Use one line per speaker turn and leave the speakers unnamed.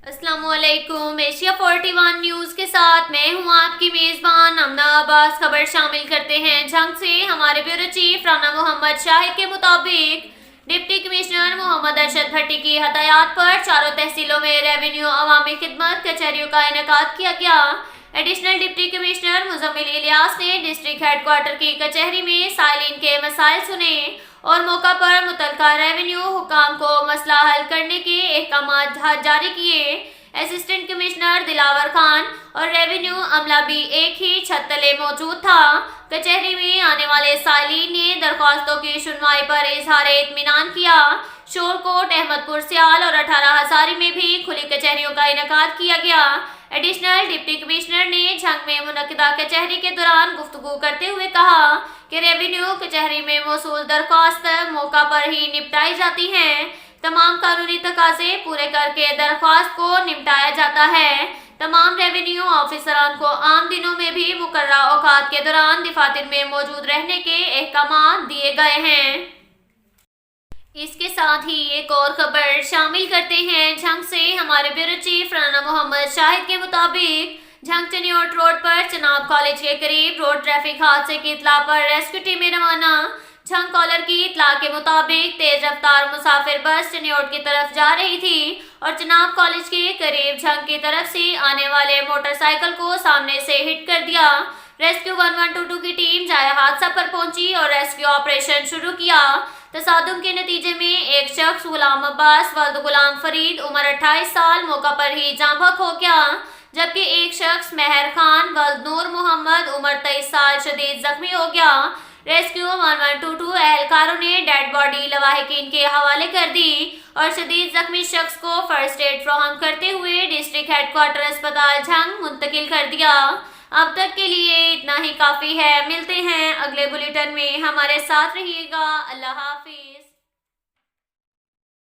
अस्सलाम वालेकुम। Asia 41 news के साथ मैं हूं आपकी मेज़बान अमना अब्बास। खबर शामिल करते हैं झंग से। हमारे ब्यूरो चीफ राना मोहम्मद शाहिद के मुताबिक डिप्टी कमिश्नर मोहम्मद अरशद भट्टी की हदायत पर चारों तहसीलों में रेवेन्यू अवामी खिदमत कचहरियों का इनेकाद किया गया। Additional deputy commissioner Muzammil Ilyas ने डिस्ट्रिक्ट हेडक्वार्टर की कचहरी में साइलिन के मसाइल सुने और मौका पर मुतलका रेवेन्यू हुकाम को मसला हल करने के अहकाम जारी किए। असिस्टेंट कमिश्नर दिलावर खान और रेवेन्यू अमला भी एक ही छत तले मौजूद था। कचहरी में आने वाले साइलिन ने दरख्वास्तों की सुनवाई पर इजहार इत्मीनान किया। शोरकोट, अहमदपुर, सियाल और 18 हजारी में भी खुली कचहरियों का इनेकाद किया गया। एडिशनल डिप्टी कमिश्नर ने झंग में मुनक्किदा कचहरी के दौरान गुफ्तगू करते हुए कहा कि रेवेन्यू कचहरी में मौसूल दरख्वास्त मौका पर ही निपटाई जाती हैं। तमाम कानूनी तकाजे पूरे करके दरख्वास्त को निपटाया जाता है। तमाम रेवेन्यू ऑफिसरान को आम दिनों में भी मुकर्ररा औकात के दौरान दफातर में मौजूद रहने के अहकाम दिए गए हैं। इसके साथ ही एक और खबर शामिल करते हैं झंग से। हमारे ब्यूरो चीफ राना मोहम्मद शाहिद के मुताबिक झंग चनियोट रोड पर चनाब कॉलेज के करीब रोड ट्रैफिक हादसे की इतला पर रेस्क्यू टीमें रवाना। झंग कॉलर की इतला के मुताबिक तेज रफ्तार मुसाफिर बस चनियोट की तरफ जा रही थी और चनाब कॉलेज के करीब झंग की तरफ से आने वाले मोटरसाइकिल को सामने से हिट कर दिया। रेस्क्यू 1122 की टीम जाया हादसा पर पहुंची और रेस्क्यू ऑपरेशन शुरू किया। तसादुम के नतीजे में एक शख्स गुलाम अब्बास वल्द गुलाम फरीद उम्र 28 साल मौका पर ही जाँ बहक हो गया, जबकि एक शख्स मेहर खान वल्द नूर मोहम्मद उम्र 23 साल शदीद जख्मी हो गया। रेस्क्यू 1122 एहलकारों ने डेड बॉडी लवाहिकीन के हवाले कर दी और शदीद जख्मी शख्स को फर्स्ट एड फराहम करते हुए डिस्ट्रिक्ट हेडक्वार्टर अस्पताल झंग मुंतकिल कर दिया। अब तक के लिए इतना ही काफ़ी है। मिलते हैं अगले बुलेटिन में, हमारे साथ रहिएगा। अल्लाह हाफिज।